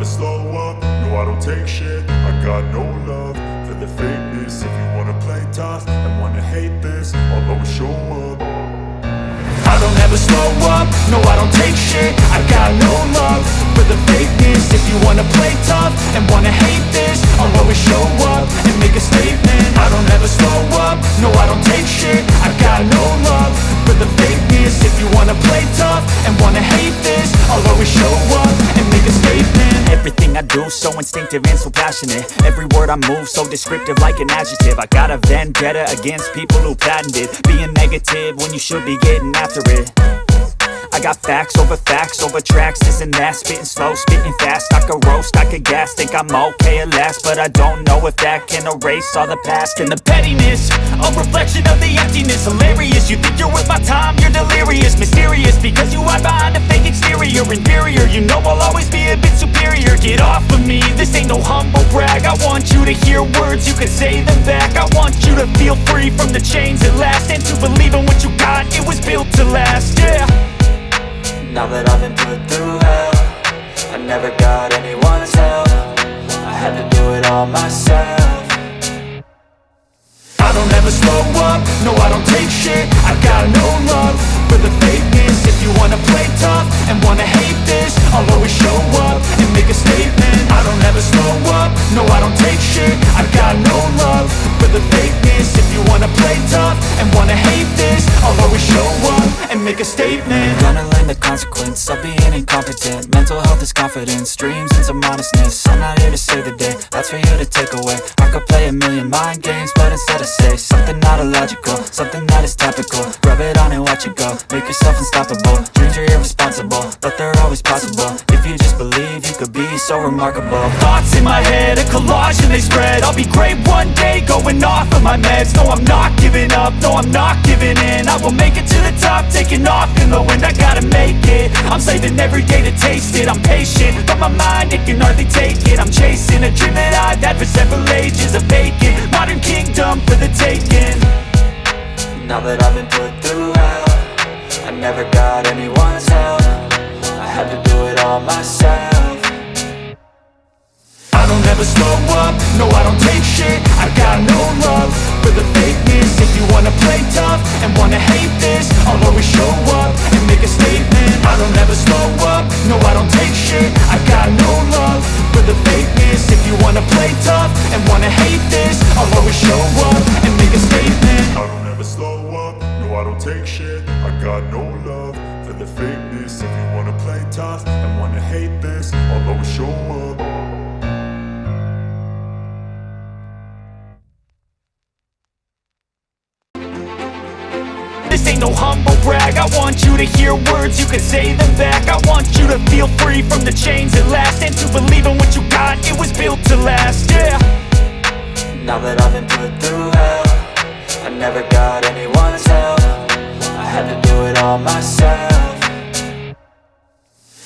slow up, no I don't take shit. I got no love for the fakeness. If you wanna play tough and wanna hate this, I'll always show up. I don't ever slow up, no I don't take shit. I got no love for the fakeness. If you wanna play tough and wanna hate this, I'll always show up and make a statement. I don't ever slow up, no I don't take shit. I got no love for the fakeness. If you wanna play tough and wanna hate this, I'll always show up and make a statement. Everything I do so instinctive and so passionate. Every word I move so descriptive like an adjective. I got a vendetta against people who patented being negative when you should be getting after it. I got facts over tracks, this and that. Spitting slow, spitting fast, I could roast, I could gas. Think I'm okay at last, but I don't know if that can erase all the past. And the pettiness, a reflection of the emptiness. Hilarious, you think you're worth my time, you're delirious. Mysterious, because you hide behind a fake exterior. Inferior, you know I'll always be a bit superior. Get off of me, this ain't no humble brag. I want you to hear words, you can say them back. I want you to feel free from the chains at last, and to believe in what you got, it was built to last, yeah. Now that I've been put through hell, I never got anyone's help. I had to do it all myself. I don't ever slow up, no I don't take shit. I got no love for the fakeness. If you wanna play tough and wanna hate this, I'll always show up and make a statement. I don't ever slow up, no I don't take shit. I got no love for the fakeness. If you wanna play tough and wanna hate this, I'll always show up and make a statement. Gonna learn the consequence of being incompetent. Mental health is confidence, dreams and some honestness. I'm not here to save the day, that's for you to take away. I could play a million mind games, but instead I say something not illogical, something that is topical. Rub it on and watch it go, make yourself unstoppable. Dreams are irresponsible, but they're always possible. If you just believe, you could be so remarkable. Thoughts in my head, a collage and they spread. I'll be great one day, going off of my meds. No, I'm not giving up, no, I'm not giving in. I will make it to the top, taking off in the wind. I gotta make it, I'm saving every day to taste it. I'm patient, but my mind, it can hardly take it. I'm chasing a dream that I've had for several ages. A vacant, modern kingdom for the taking. Now that I've been put through hell, I never got anyone's help. I had to do it all myself. I don't ever slow up, no I don't take shit. I got no love for the fakeness. If you wanna play tough and wanna hate this, I'll always show up and make a statement. I don't ever slow up, no I don't take shit. I got no love for the fakeness. If you wanna play tough and wanna hate this, I'll always show up and make a statement. I don't ever slow up, no I don't take shit. I got no love for the fakeness. If you wanna play tough and wanna hate this, I'll always show up. This ain't no humble brag. I want you to hear words, you can say them back. I want you to feel free from the chains at last, and to believe in what you got, it was built to last, yeah. Now that I've been put through hell, I never got anyone's help. I had to do it all myself.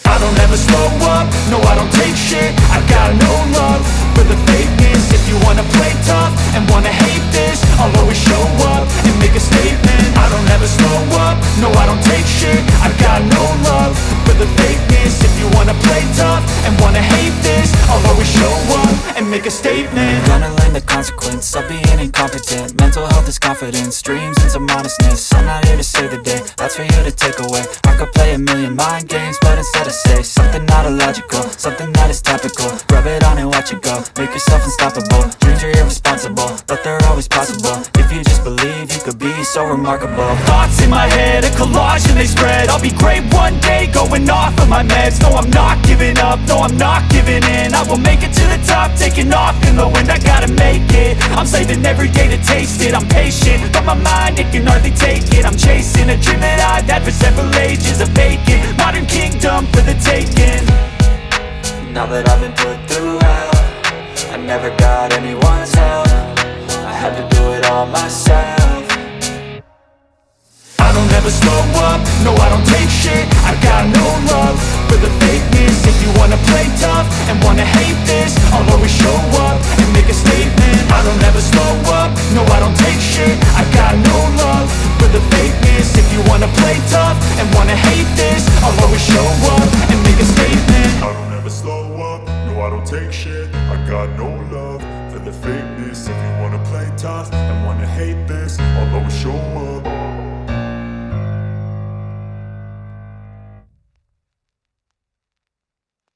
I don't ever slow up, no I don't take shit. I got no love for the fakeness. If you wanna play tough and wanna hate this, I'll always show up and make a statement. I don't ever slow up, no I don't take shit. I got no love for the fakeness. If you wanna play tough and wanna hate this, I'll always show up and make a statement. Gonna learn the consequence of being incompetent. Mental health is confidence, dreams and some honestness. I'm not here to save the day, that's for you to take away. I could play a million mind games, but instead I say something not illogical, something that is topical. Rub it on and watch it go, make yourself unstoppable. Dreams are irresponsible, but they're always possible. If you just believe, you could be so remarkable. Thoughts in my head, a collage and they spread. I'll be great one day, going off of my meds. No, I'm not giving up, no, I'm not giving in. I will make it to the top, taking off in the wind. I gotta make it, I'm saving every day to taste it. I'm patient, but my mind, it can hardly take it. I'm chasing a dream that I've had for several ages. A vacant, modern kingdom for the taking. Now that I've been put through hell, I never got anyone's help. I had to do it all myself. I don't ever slow up, no I don't take shit. I got no love for the fakeness. If you wanna play tough and wanna hate this, I'll always show up and make a statement. I don't ever slow up, no I don't take shit. I got no love for the fakeness. If you wanna play tough and wanna hate this, I'll always show up and make a statement. I don't ever slow up. up, no I don't take shit. I got no love for the fakeness. If you wanna play tough and wanna hate this,